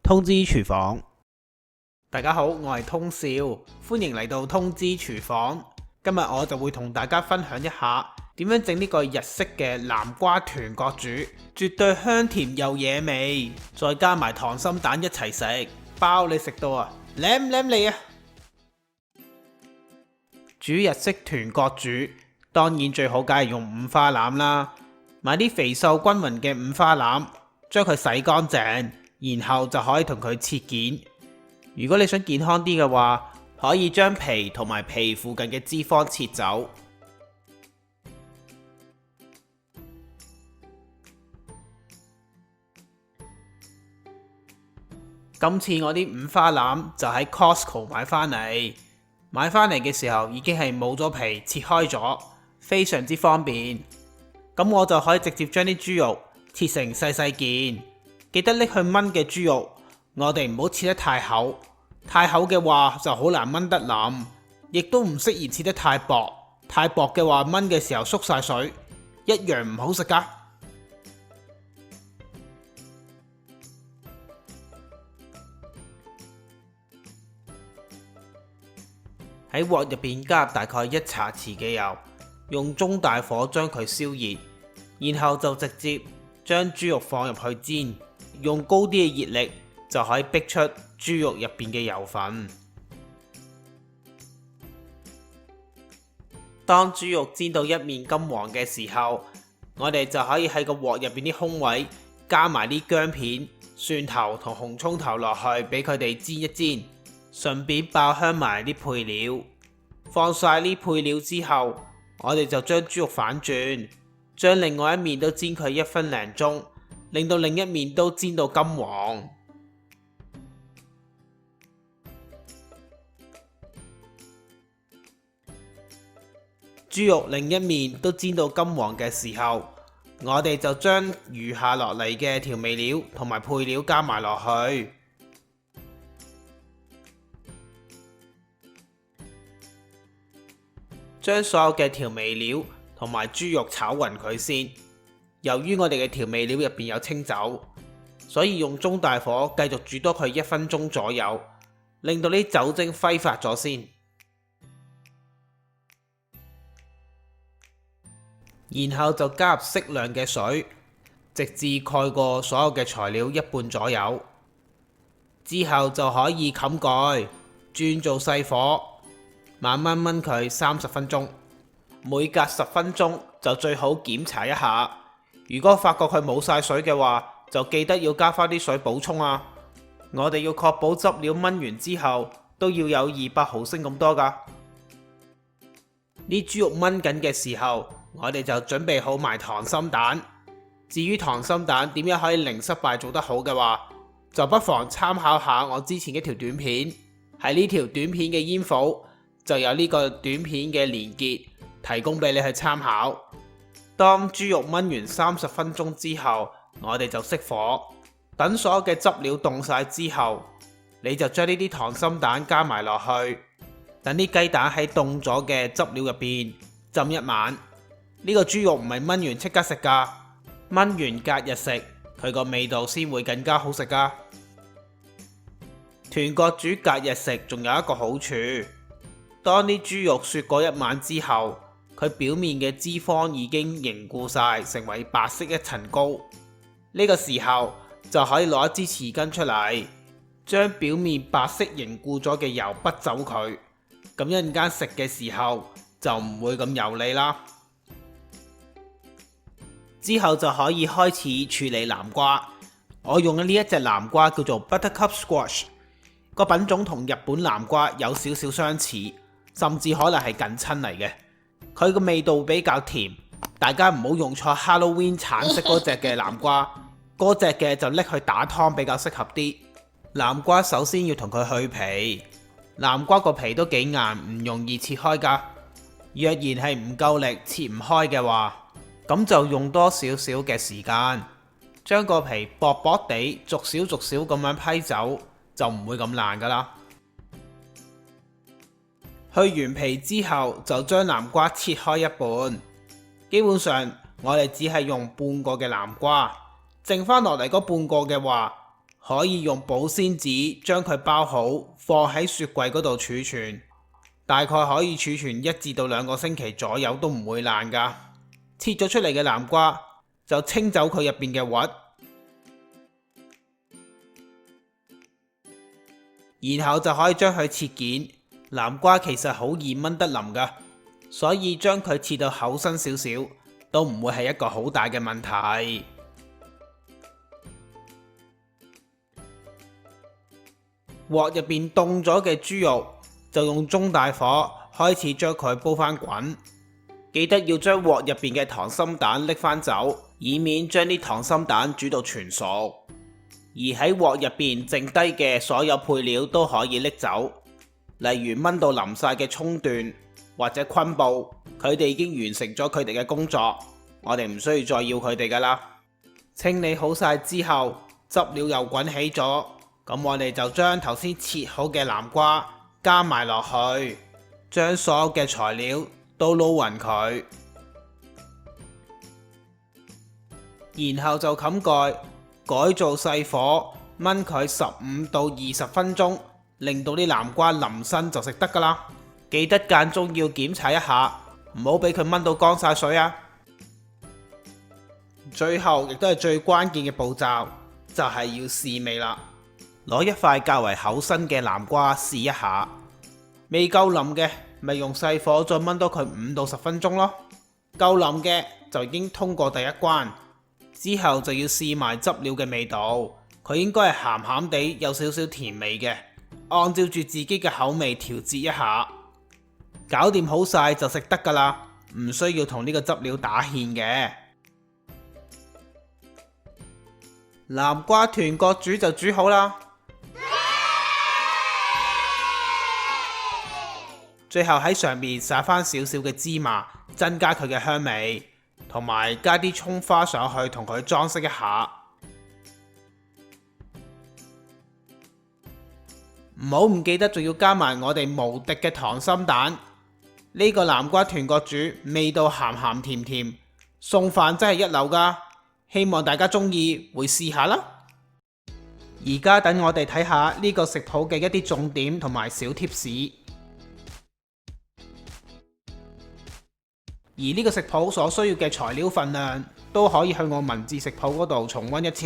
通知廚房。大家好，我係通少，歡迎嚟到通知廚房。今日我就會同大家分享一下點樣整呢個日式嘅南瓜豚角煮，絕對香甜又惹味，再加埋溏心蛋一齊食，包你食到啊，舐唔舐你啊！煮日式豚角煮，當然最好梗係用五花腩啦，買啲肥瘦均勻嘅五花腩，將佢洗乾淨，然後就可以同佢切件。如果你想健康啲嘅話，可以將皮同埋皮附近嘅脂肪切走。今次我啲五花腩就喺 Costco 買返嚟嘅時候已經係冇咗皮，切開咗，非常之方便。咁我就可以直接將啲豬肉切成細細件，記得拎去炆嘅豬肉，我哋唔好切得太厚，太厚嘅話就好難炆得腍，亦都唔適宜切得太薄，太薄嘅話炆嘅時候縮晒水，一樣唔好食㗎。喺鑊入邊加入大概1茶匙嘅油，用中大火將佢燒熱，然後就直接將豬肉放入去煎，用高啲嘅熱力就可以逼出豬肉入邊嘅油分。當豬肉煎到一面金黃嘅時候，我哋就可以喺個鑊入邊啲空位加埋啲薑片、蒜頭同紅蔥頭落去，俾佢哋煎一煎，順便爆香埋啲配料。放晒呢配料之後，我哋就將豬肉反轉，將另外一面都煎佢1分零鐘，令到另一面都煎到金黃。豬肉另一面都煎到金黃嘅時候，我哋就將餘下落嚟嘅調味料同埋配料加埋落去，將所有嘅調味料同埋豬肉炒勻佢先。由於我哋嘅調味料入邊有清酒，所以用中大火繼續煮多佢1分鐘左右，令到啲酒精揮發咗先。然後就加入適量嘅水，直至蓋過所有嘅材料1半左右。之後就可以冚蓋，轉做細火，慢慢燜佢30分鐘。每隔10分鐘就最好檢查一下，如果發覺佢冇晒水嘅話，就記得要加返啲水補充啊。我哋要確保汁料燜完之後都要有200毫升咁多㗎。啲豬肉燜緊嘅時候，我哋就準備好埋溏心蛋。至於溏心蛋點樣可以零失敗做得好嘅話，就不妨參考下我之前一條短片，喺呢條短片嘅煙火就有呢個短片嘅連結提供俾你去參考。當豬肉燜完30分鐘之後，我哋就熄火，等所有嘅汁料凍晒之後，你就將呢啲溏心蛋加埋落去，等啲雞蛋喺凍咗嘅汁料入邊浸一晚。呢個豬肉唔係燜完即刻食㗎，燜完隔日食，佢個味道先會更加好食㗎。豚角煮隔日食仲有一個好處，當啲豬肉雪過1晚之後，佢表面嘅脂肪已經凝固晒，成為白色一層膏。呢個時候就可以攞一支匙羹出嚟，將表面白色凝固咗嘅油剝走佢，咁一陣間食嘅時候就唔會咁油膩啦。之後就可以開始處理南瓜。我用嘅呢一隻南瓜叫做 Buttercup Squash， 個品種同日本南瓜有少少相似，甚至可能係近親嚟嘅。佢個味道比較甜，大家唔好用錯 Halloween 橙色嗰隻嘅南瓜，嗰隻嘅就拎去打湯比較適合啲。南瓜首先要同佢去皮，南瓜個皮都幾硬，唔容易切開㗎。若然係唔夠力切唔開嘅話，咁就用多少少嘅時間，將個皮薄薄地逐少咁樣批走，就唔會咁爛㗎啦。去完皮之後，就將南瓜切開一半。基本上我哋只係用半個嘅南瓜，剩翻落嚟嗰半個嘅話，可以用保鮮紙將佢包好，放喺雪櫃嗰度儲存，大概可以儲存1至到2個星期左右都唔會爛㗎。切咗出嚟嘅南瓜就清走佢入邊嘅核，然後就可以將佢切件。南瓜其實好易炆得腍㗎，所以將佢切到厚身少少都唔會係一個好大嘅問題。鑊入邊凍咗嘅豬肉就用中大火開始將佢煲返滾，記得要將鑊入邊嘅溏心蛋拎返走，以免將啲溏心蛋煮到全熟。而喺鑊入邊剩低嘅所有配料都可以拎走，例如炆到腍晒嘅蔥段或者昆布，佢哋已經完成咗佢哋嘅工作，我哋唔需要再要佢哋噶啦。清理好晒之後，汁料又滾起咗，咁我哋就將頭先切好嘅南瓜加埋落去，將所有嘅材料都撈勻佢，然後就冚蓋，改做細火炆佢15到20分鐘，令到啲南瓜腍身就食得噶啦。記得間中要檢查一下，唔好俾佢炆到乾晒水啊！最後亦都係最關鍵嘅步驟，就係要試味啦。攞一塊較為厚身嘅南瓜試一下，未夠腍嘅咪用細火再炆多佢5到10分鐘咯。夠腍嘅就已經通過第一關，之後就要試埋汁料嘅味道，佢應該係鹹鹹地有少少甜味嘅，按照住自己嘅口味調節一下，搞掂好晒就食得噶啦，唔需要同呢個汁料打芡嘅。南瓜豚角煮就煮好啦，最後喺上面撒翻少少嘅芝麻，增加佢嘅香味，同埋加啲蔥花上去同佢裝飾一下。唔記得仲要加埋我哋無敵嘅溏心蛋。呢個南瓜豚角煮味道鹹鹹甜甜，餸飯真係一流噶。希望大家中意，會試下啦。而家等我哋睇下呢個食譜嘅一啲重點同埋小貼士。而呢個食譜所需要嘅材料份量都可以去我文字食譜嗰度重溫一次。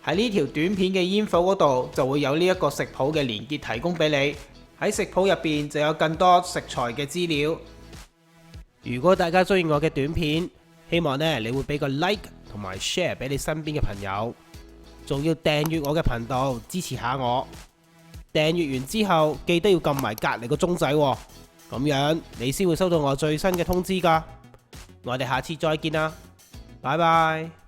喺呢條短片嘅 info 嗰度就會有呢一個食譜嘅連結提供俾你。喺食譜入邊就有更多食材嘅資料。如果大家中意我嘅短片，希望你會俾個 like 同埋 share 俾你身邊嘅朋友，仲要訂閱我嘅頻道支持下我。訂閱完之後記得要撳埋隔離個鐘仔喎，咁樣你先會收到我最新嘅通知㗎。我哋下次再見啦，拜拜。